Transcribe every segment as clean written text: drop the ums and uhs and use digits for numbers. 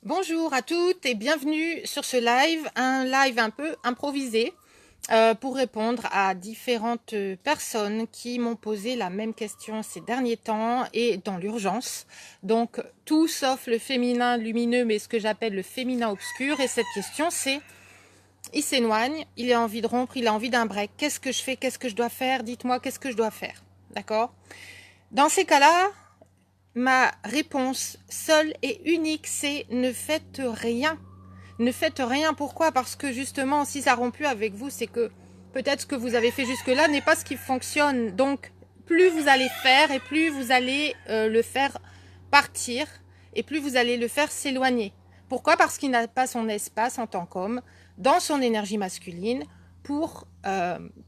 Bonjour à toutes et bienvenue sur ce live, un live un peu improvisé pour répondre à différentes personnes qui m'ont posé la même question ces derniers temps et dans l'urgence. Donc tout sauf le féminin lumineux mais ce que j'appelle le féminin obscur, et cette question c'est: il s'éloigne, il a envie de rompre, il a envie d'un break, qu'est-ce que je fais, qu'est-ce que je dois faire, dites-moi qu'est-ce que je dois faire, d'accord? Dans ces cas-là, ma réponse seule et unique, c'est ne faites rien. Ne faites rien. Pourquoi? Parce que justement, si ça rompt plus avec vous, c'est que peut-être ce que vous avez fait jusque-là n'est pas ce qui fonctionne. Donc, plus vous allez faire et plus vous allez le faire partir et plus vous allez le faire s'éloigner. Pourquoi? Parce qu'il n'a pas son espace en tant qu'homme dans son énergie masculine pour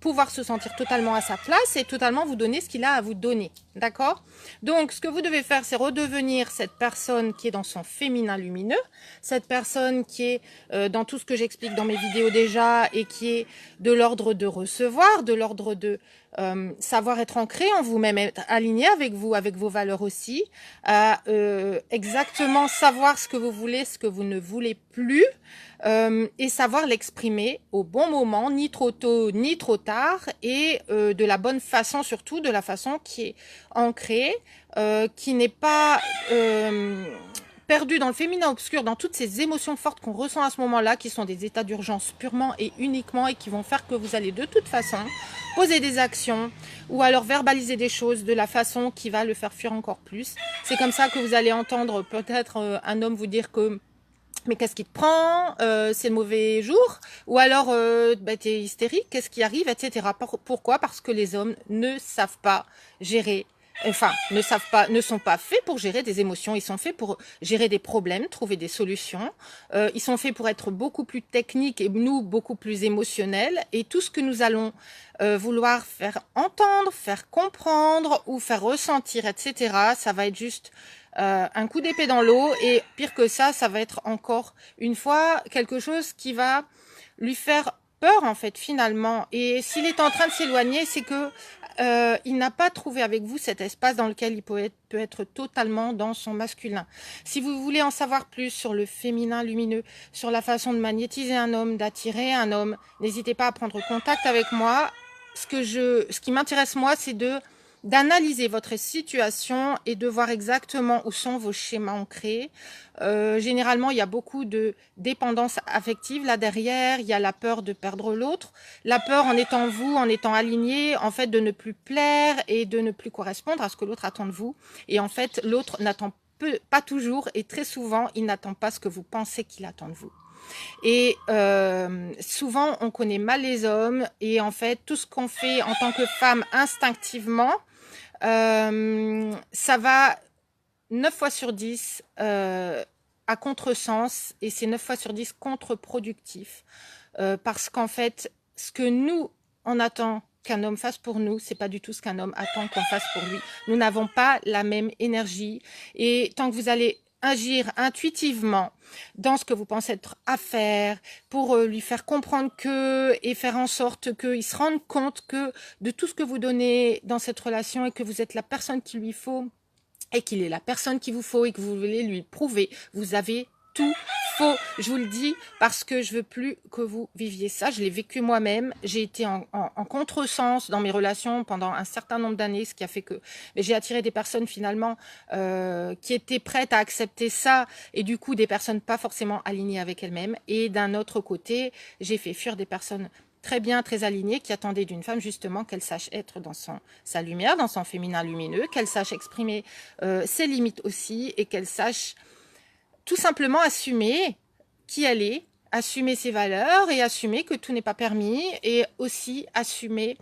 pouvoir se sentir totalement à sa place et totalement vous donner ce qu'il a à vous donner. D'accord? Donc, ce que vous devez faire, c'est redevenir cette personne qui est dans son féminin lumineux, cette personne qui est dans tout ce que j'explique dans mes vidéos déjà et qui est de l'ordre de recevoir, de l'ordre de savoir être ancré en vous-même, être aligné avec vous, avec vos valeurs aussi, à exactement savoir ce que vous voulez, ce que vous ne voulez plus, et savoir l'exprimer au bon moment, ni trop tôt, ni trop tard, et de la bonne façon, surtout de la façon qui est ancrée, qui n'est pas perdu dans le féminin obscur, dans toutes ces émotions fortes qu'on ressent à ce moment-là, qui sont des états d'urgence purement et uniquement, et qui vont faire que vous allez de toute façon poser des actions ou alors verbaliser des choses de la façon qui va le faire fuir encore plus. C'est comme ça que vous allez entendre peut-être un homme vous dire que mais qu'est-ce qui te prend, c'est le mauvais jour, ou alors t'es hystérique, qu'est-ce qui arrive, etc. Pourquoi? Parce que les hommes ne savent pas gérer, enfin ne sont pas faits pour gérer des émotions. Ils sont faits pour gérer des problèmes, trouver des solutions. Ils sont faits pour être beaucoup plus techniques et nous beaucoup plus émotionnels. Et tout ce que nous allons vouloir faire entendre, faire comprendre ou faire ressentir, etc., ça va être juste un coup d'épée dans l'eau, et pire que ça va être encore une fois quelque chose qui va lui faire peur en fait finalement. Et s'il est en train de s'éloigner, c'est que il n'a pas trouvé avec vous cet espace dans lequel il peut être totalement dans son masculin. Si vous voulez en savoir plus sur le féminin lumineux, sur la façon de magnétiser un homme, d'attirer un homme, n'hésitez pas à prendre contact avec moi. Ce qui m'intéresse moi, c'est d'analyser votre situation et de voir exactement où sont vos schémas ancrés. Généralement, il y a beaucoup de dépendance affective là derrière. Il y a la peur de perdre l'autre, la peur en étant vous, en étant aligné, en fait, de ne plus plaire et de ne plus correspondre à ce que l'autre attend de vous. Et en fait, l'autre n'attend pas toujours, et très souvent, il n'attend pas ce que vous pensez qu'il attend de vous. Et souvent, on connaît mal les hommes, et en fait, tout ce qu'on fait en tant que femme instinctivement, ça va 9 fois sur 10 à contresens, et c'est 9 fois sur 10 contre-productif. Parce qu'en fait, ce que nous, on attend qu'un homme fasse pour nous, c'est pas du tout ce qu'un homme attend qu'on fasse pour lui. Nous n'avons pas la même énergie, et tant que vous allez agir intuitivement dans ce que vous pensez être à faire pour lui faire comprendre et faire en sorte qu'il se rende compte que de tout ce que vous donnez dans cette relation, et que vous êtes la personne qu'il lui faut et qu'il est la personne qu'il vous faut et que vous voulez lui prouver, vous avez tout faux. Je vous le dis parce que je veux plus que vous viviez ça. Je l'ai vécu moi-même. J'ai été en contresens dans mes relations pendant un certain nombre d'années, ce qui a fait que j'ai attiré des personnes finalement qui étaient prêtes à accepter ça, et du coup des personnes pas forcément alignées avec elles-mêmes. Et d'un autre côté, j'ai fait fuir des personnes très bien, très alignées, qui attendaient d'une femme justement qu'elle sache être dans sa lumière, dans son féminin lumineux, qu'elle sache exprimer ses limites aussi, et qu'elle sache tout simplement assumer qui elle est, assumer ses valeurs, et assumer que tout n'est pas permis, et aussi assumer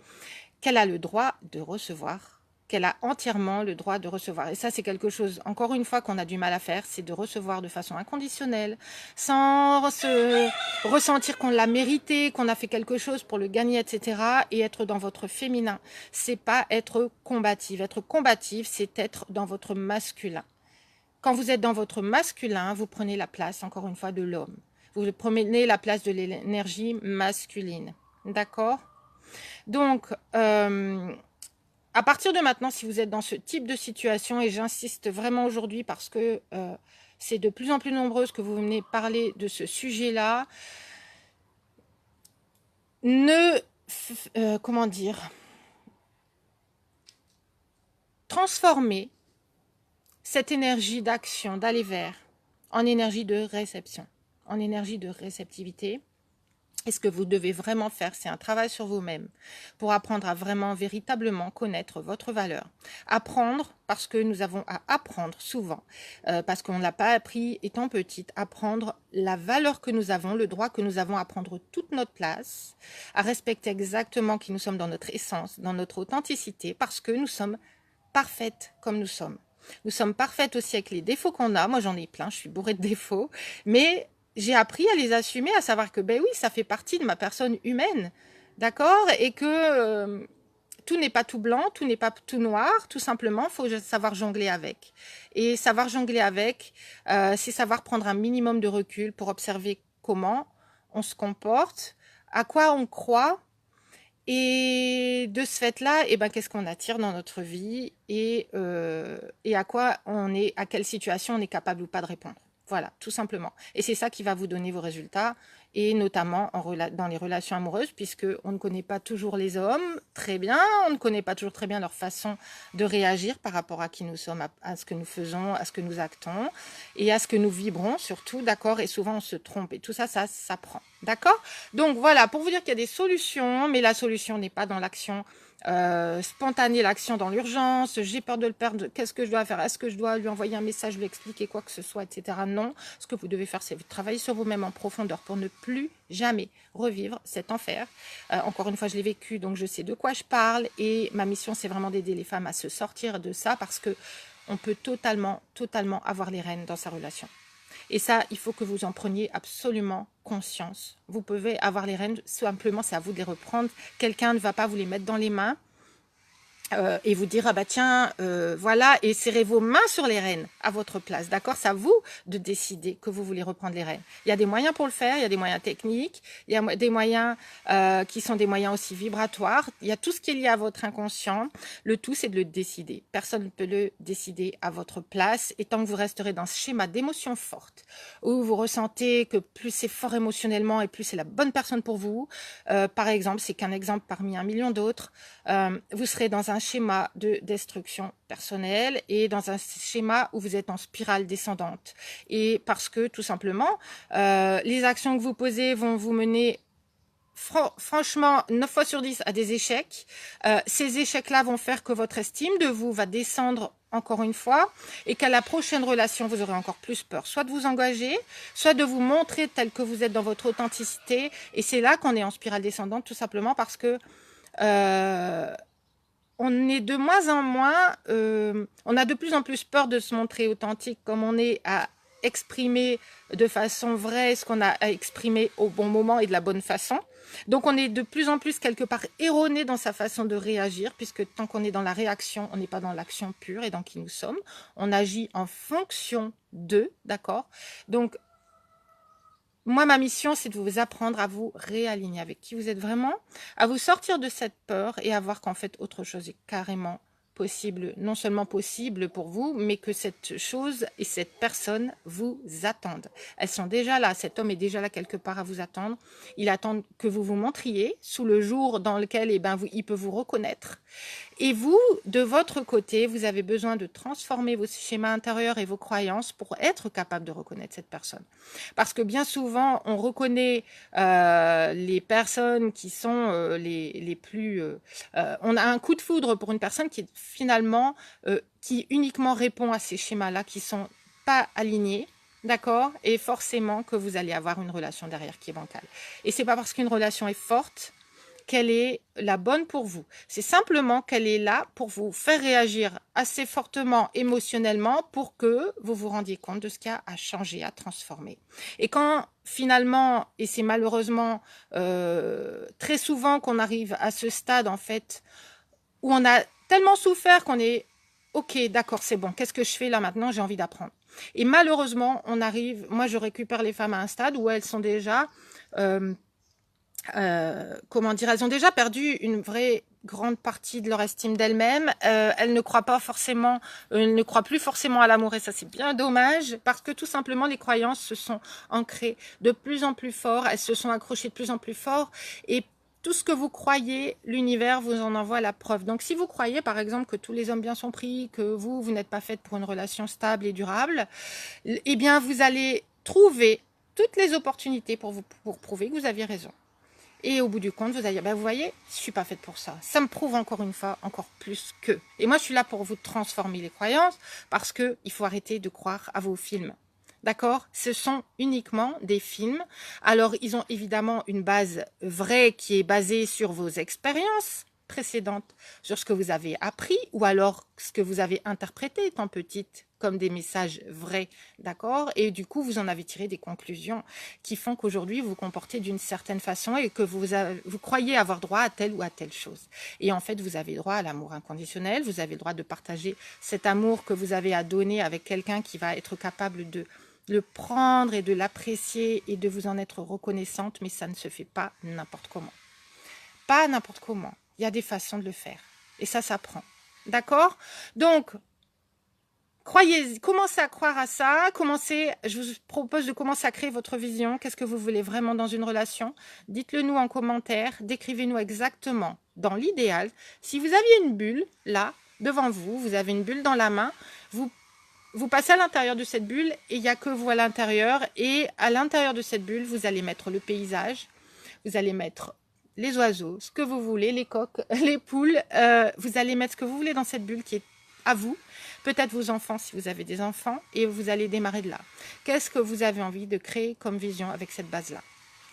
qu'elle a le droit de recevoir, qu'elle a entièrement le droit de recevoir. Et ça, c'est quelque chose, encore une fois, qu'on a du mal à faire, c'est de recevoir de façon inconditionnelle, sans se ressentir qu'on l'a mérité, qu'on a fait quelque chose pour le gagner, etc. Et être dans votre féminin, c'est pas être combative. Être combative, c'est être dans votre masculin. Quand vous êtes dans votre masculin, vous prenez la place, encore une fois, de l'homme. Vous prenez la place de l'énergie masculine. D'accord? Donc, à partir de maintenant, si vous êtes dans ce type de situation, et j'insiste vraiment aujourd'hui parce que c'est de plus en plus nombreuses que vous venez parler de ce sujet-là. Comment dire, transformer cette énergie d'action, d'aller vers, en énergie de réception, en énergie de réceptivité. Et ce que vous devez vraiment faire, c'est un travail sur vous-même pour apprendre à vraiment, véritablement connaître votre valeur. Apprendre, parce que nous avons à apprendre souvent, parce qu'on ne l'a pas appris étant petite, apprendre la valeur que nous avons, le droit que nous avons à prendre toute notre place, à respecter exactement qui nous sommes dans notre essence, dans notre authenticité, parce que nous sommes parfaites comme nous sommes. Nous sommes parfaites aussi avec les défauts qu'on a. Moi, j'en ai plein, je suis bourrée de défauts, mais j'ai appris à les assumer, à savoir que ben oui, ça fait partie de ma personne humaine, d'accord, et que tout n'est pas tout blanc, tout n'est pas tout noir, tout simplement, il faut savoir jongler avec. Et savoir jongler avec, c'est savoir prendre un minimum de recul pour observer comment on se comporte, à quoi on croit, et de ce fait-là, eh ben, qu'est-ce qu'on attire dans notre vie et à quoi on est, à quelle situation on est capable ou pas de répondre. Voilà, tout simplement. Et c'est ça qui va vous donner vos résultats, et notamment dans les relations amoureuses, puisque on ne connaît pas toujours les hommes très bien, on ne connaît pas toujours très bien leur façon de réagir par rapport à qui nous sommes, à ce que nous faisons, à ce que nous actons, et à ce que nous vibrons surtout, d'accord. Et souvent on se trompe, et tout ça, ça s'apprend, d'accord. Donc voilà, pour vous dire qu'il y a des solutions, mais la solution n'est pas dans l'action spontanée, l'action dans l'urgence, j'ai peur de le perdre, qu'est-ce que je dois faire, est-ce que je dois lui envoyer un message, lui expliquer quoi que ce soit, etc. Non, ce que vous devez faire, c'est travailler sur vous-même en profondeur pour ne plus jamais revivre cet enfer. Encore une fois, je l'ai vécu, donc je sais de quoi je parle, et ma mission, c'est vraiment d'aider les femmes à se sortir de ça, parce que on peut totalement avoir les rênes dans sa relation. Et ça, il faut que vous en preniez absolument conscience. Vous pouvez avoir les rênes, simplement, c'est à vous de les reprendre. Quelqu'un ne va pas vous les mettre dans les mains et vous dire, ah bah tiens, voilà, et serrez vos mains sur les rênes à votre place, d'accord? C'est à vous de décider que vous voulez reprendre les rênes. Il y a des moyens pour le faire, il y a des moyens techniques, il y a des moyens qui sont des moyens aussi vibratoires, il y a tout ce qui est lié à votre inconscient, le tout c'est de le décider. Personne ne peut le décider à votre place, et tant que vous resterez dans ce schéma d'émotions fortes, où vous ressentez que plus c'est fort émotionnellement et plus c'est la bonne personne pour vous, par exemple, c'est qu'un exemple parmi un million d'autres, vous serez dans un schéma de destruction personnelle et dans un schéma où vous êtes en spirale descendante. Et parce que, tout simplement, les actions que vous posez vont vous mener franchement 9 fois sur 10 à des échecs. Ces échecs-là vont faire que votre estime de vous va descendre encore une fois, et qu'à la prochaine relation, vous aurez encore plus peur, soit de vous engager, soit de vous montrer tel que vous êtes dans votre authenticité. Et c'est là qu'on est en spirale descendante, tout simplement parce que on est de moins en moins, on a de plus en plus peur de se montrer authentique, comme on est à exprimer de façon vraie ce qu'on a à exprimer au bon moment et de la bonne façon. Donc on est de plus en plus quelque part erroné dans sa façon de réagir, puisque tant qu'on est dans la réaction, on n'est pas dans l'action pure et dans qui nous sommes. On agit en fonction d'eux, d'accord? Donc moi, ma mission, c'est de vous apprendre à vous réaligner avec qui vous êtes vraiment, à vous sortir de cette peur et à voir qu'en fait, autre chose est carrément possible, non seulement possible pour vous, mais que cette chose et cette personne vous attendent. Elles sont déjà là, cet homme est déjà là quelque part à vous attendre. Il attend que vous vous montriez sous le jour dans lequel il peut vous reconnaître. Et vous, de votre côté, vous avez besoin de transformer vos schémas intérieurs et vos croyances pour être capable de reconnaître cette personne. Parce que bien souvent, on reconnaît les personnes qui sont les plus... on a un coup de foudre pour une personne qui est finalement, qui uniquement répond à ces schémas-là qui sont pas alignés. D'accord? Et forcément que vous allez avoir une relation derrière qui est bancale. Et c'est pas parce qu'une relation est forte qu'elle est la bonne pour vous. C'est simplement qu'elle est là pour vous faire réagir assez fortement émotionnellement pour que vous vous rendiez compte de ce qu'il y a à changer, à transformer. Et quand finalement, et c'est malheureusement très souvent qu'on arrive à ce stade en fait, où on a tellement souffert qu'on est ok, d'accord, c'est bon, qu'est-ce que je fais là maintenant? J'ai envie d'apprendre. Et malheureusement, on arrive, moi je récupère les femmes à un stade où elles sont déjà... comment dire, elles ont déjà perdu une vraie grande partie de leur estime d'elles-mêmes. Elles ne croient pas forcément, ne croient plus forcément à l'amour et ça c'est bien dommage parce que tout simplement les croyances se sont ancrées de plus en plus fort, elles se sont accrochées de plus en plus fort et tout ce que vous croyez, l'univers vous en envoie la preuve. Donc si vous croyez par exemple que tous les hommes bien sont pris, que vous n'êtes pas faite pour une relation stable et durable, eh bien vous allez trouver toutes les opportunités pour prouver que vous aviez raison. Et au bout du compte, vous allez dire, ben vous voyez, je suis pas faite pour ça. Ça me prouve encore une fois, encore plus que. Et moi, je suis là pour vous transformer les croyances parce que il faut arrêter de croire à vos films. D'accord? Ce sont uniquement des films. Alors, ils ont évidemment une base vraie qui est basée sur vos expériences précédentes, sur ce que vous avez appris ou alors ce que vous avez interprété étant petite comme des messages vrais, d'accord? Et du coup, vous en avez tiré des conclusions qui font qu'aujourd'hui, vous vous comportez d'une certaine façon et que vous croyez avoir droit à telle ou à telle chose. Et en fait, vous avez droit à l'amour inconditionnel, vous avez le droit de partager cet amour que vous avez à donner avec quelqu'un qui va être capable de le prendre et de l'apprécier et de vous en être reconnaissante, mais ça ne se fait pas n'importe comment. Pas n'importe comment. Il y a des façons de le faire. Et ça s'apprend. D'accord? Donc, commencez à croire à ça, je vous propose de commencer à créer votre vision. Qu'est-ce que vous voulez vraiment dans une relation? Dites-le nous en commentaire, décrivez-nous exactement, dans l'idéal. Si vous aviez une bulle, là, devant vous, vous avez une bulle dans la main, vous passez à l'intérieur de cette bulle et il n'y a que vous à l'intérieur. Et à l'intérieur de cette bulle, vous allez mettre le paysage, vous allez mettre les oiseaux, ce que vous voulez, les coqs, les poules. Vous allez mettre ce que vous voulez dans cette bulle qui est à vous. Peut-être vos enfants si vous avez des enfants. Et vous allez démarrer de là. Qu'est-ce que vous avez envie de créer comme vision avec cette base-là?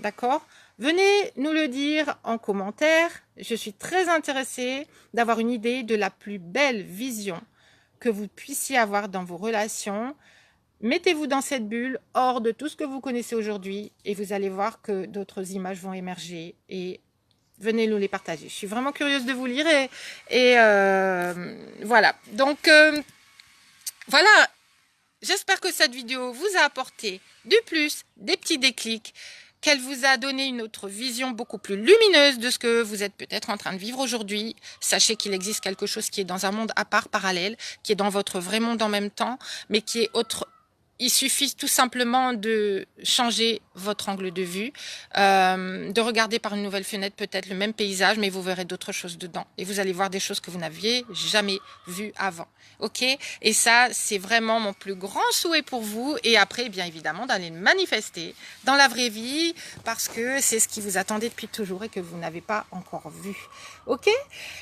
D'accord? Venez nous le dire en commentaire. Je suis très intéressée d'avoir une idée de la plus belle vision que vous puissiez avoir dans vos relations. Mettez-vous dans cette bulle, hors de tout ce que vous connaissez aujourd'hui, et vous allez voir que d'autres images vont émerger, et venez nous les partager. Je suis vraiment curieuse de vous lire, et voilà. Donc, voilà, j'espère que cette vidéo vous a apporté du plus, des petits déclics, qu'elle vous a donné une autre vision beaucoup plus lumineuse de ce que vous êtes peut-être en train de vivre aujourd'hui. Sachez qu'il existe quelque chose qui est dans un monde à part, parallèle, qui est dans votre vrai monde en même temps, mais qui est autre. Il suffit tout simplement de changer votre angle de vue, de regarder par une nouvelle fenêtre peut-être le même paysage, mais vous verrez d'autres choses dedans. Et vous allez voir des choses que vous n'aviez jamais vues avant. Ok? Et ça, c'est vraiment mon plus grand souhait pour vous. Et après, bien évidemment, d'aller le manifester dans la vraie vie, parce que c'est ce qui vous attendait depuis toujours et que vous n'avez pas encore vu. Ok?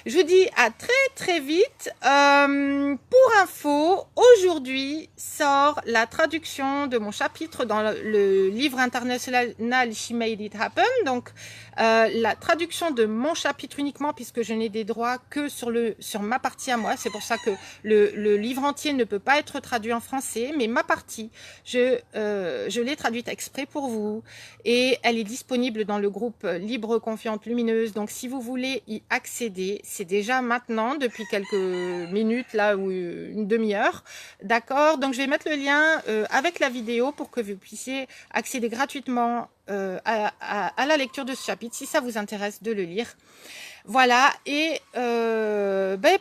Je vous dis à très très vite. Pour info, aujourd'hui sort la traduction de mon chapitre dans le livre international She Made It Happen. Donc, la traduction de mon chapitre uniquement, puisque je n'ai des droits que sur ma partie à moi. C'est pour ça que le livre entier ne peut pas être traduit en français, mais ma partie, je l'ai traduite exprès pour vous. Et elle est disponible dans le groupe Libre, Confiante, Lumineuse. Donc, si vous voulez y accéder, c'est déjà maintenant, depuis quelques minutes, là, ou une demi-heure. D'accord? Donc, je vais mettre le lien avec la vidéo pour que vous puissiez accéder gratuitement à la lecture de ce chapitre, si ça vous intéresse de le lire. Voilà, et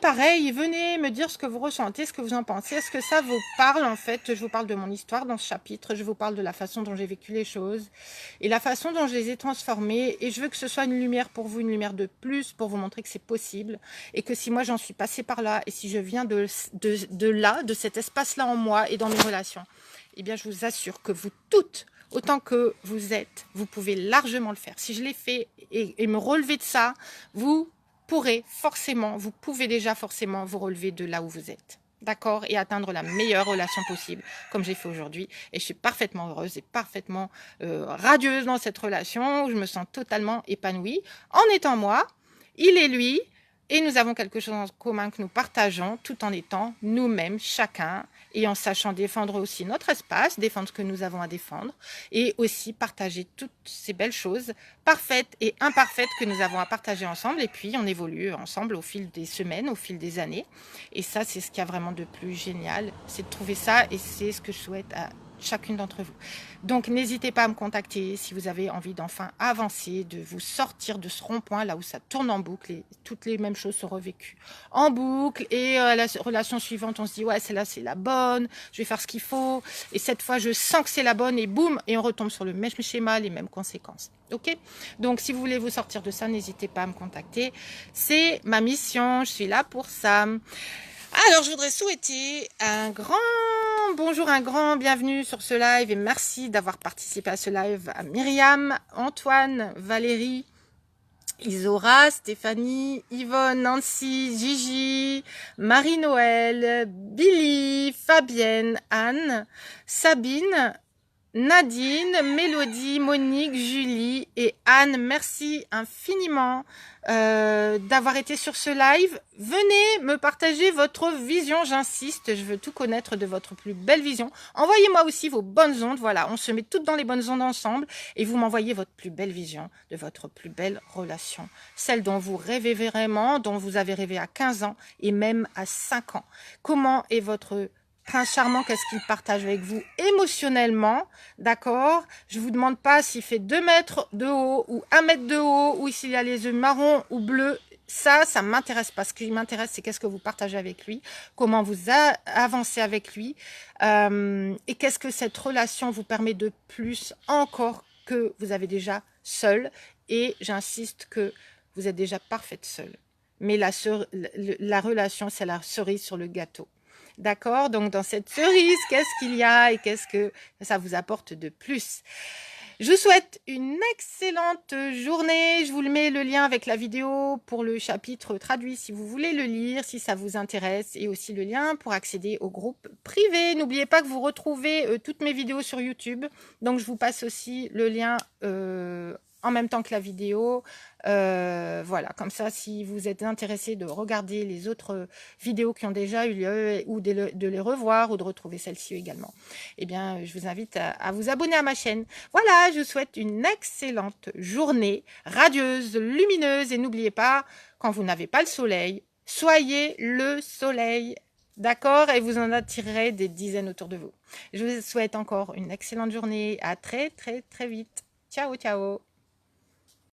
pareil, venez me dire ce que vous ressentez, ce que vous en pensez. Est-ce que ça vous parle en fait? Je vous parle de mon histoire dans ce chapitre, je vous parle de la façon dont j'ai vécu les choses et la façon dont je les ai transformées. Et je veux que ce soit une lumière pour vous, une lumière de plus pour vous montrer que c'est possible. Et que si moi j'en suis passée par là et si je viens de là, de cet espace-là en moi et dans mes relations, eh bien je vous assure que vous toutes, autant que vous êtes, vous pouvez largement le faire. Si je l'ai fait et me relever de ça, vous pouvez forcément, vous pouvez déjà forcément vous relever de là où vous êtes. D'accord? Et atteindre la meilleure relation possible, comme j'ai fait aujourd'hui. Et je suis parfaitement heureuse et parfaitement radieuse dans cette relation, où je me sens totalement épanouie en étant moi. Il est lui. Et nous avons quelque chose en commun que nous partageons tout en étant nous-mêmes, chacun, et en sachant défendre aussi notre espace, défendre ce que nous avons à défendre, et aussi partager toutes ces belles choses parfaites et imparfaites que nous avons à partager ensemble. Et puis, on évolue ensemble au fil des semaines, au fil des années. Et ça, c'est ce qu'il y a vraiment de plus génial, c'est de trouver ça, et c'est ce que je souhaite à chacune d'entre vous. Donc, n'hésitez pas à me contacter si vous avez envie d'enfin avancer, de vous sortir de ce rond-point là où ça tourne en boucle et toutes les mêmes choses sont revécues en boucle. Et la relation suivante, on se dit, ouais, celle-là, c'est la bonne, je vais faire ce qu'il faut. Et cette fois, je sens que c'est la bonne et boum, et on retombe sur le même schéma, les mêmes conséquences. Ok? Donc, si vous voulez vous sortir de ça, n'hésitez pas à me contacter. C'est ma mission, je suis là pour ça. Alors, je voudrais souhaiter un grand bonjour, un grand bienvenue sur ce live et merci d'avoir participé à ce live à Myriam, Antoine, Valérie, Isora, Stéphanie, Yvonne, Nancy, Gigi, Marie-Noël, Billy, Fabienne, Anne, Sabine, Nadine, Mélodie, Monique, Julie et Anne, merci infiniment d'avoir été sur ce live. Venez me partager votre vision, j'insiste, je veux tout connaître de votre plus belle vision. Envoyez-moi aussi vos bonnes ondes, voilà, on se met toutes dans les bonnes ondes ensemble et vous m'envoyez votre plus belle vision de votre plus belle relation. Celle dont vous rêvez vraiment, dont vous avez rêvé à 15 ans et même à 5 ans. Comment est votre prince charmant, qu'est-ce qu'il partage avec vous émotionnellement, d'accord? Je vous demande pas s'il fait 2 mètres de haut ou 1 mètre de haut ou s'il a les yeux marrons ou bleus. Ça m'intéresse pas. Ce qui m'intéresse, c'est qu'est-ce que vous partagez avec lui, comment vous avancez avec lui et qu'est-ce que cette relation vous permet de plus encore que vous avez déjà seul. Et j'insiste que vous êtes déjà parfaite seule. Mais la relation, c'est la cerise sur le gâteau. D'accord? Donc, dans cette cerise, qu'est-ce qu'il y a et qu'est-ce que ça vous apporte de plus? Je vous souhaite une excellente journée. Je vous mets le lien avec la vidéo pour le chapitre traduit si vous voulez le lire, si ça vous intéresse, et aussi le lien pour accéder au groupe privé. N'oubliez pas que vous retrouvez toutes mes vidéos sur YouTube. Donc, je vous passe aussi le lien en même temps que la vidéo. Voilà, comme ça, si vous êtes intéressé de regarder les autres vidéos qui ont déjà eu lieu ou de les revoir ou de retrouver celle-ci également, eh bien, je vous invite à vous abonner à ma chaîne. Voilà, je vous souhaite une excellente journée, radieuse, lumineuse et n'oubliez pas, quand vous n'avez pas le soleil, soyez le soleil. D'accord? Et vous en attirerez des dizaines autour de vous. Je vous souhaite encore une excellente journée. À très, très, très vite. Ciao, ciao.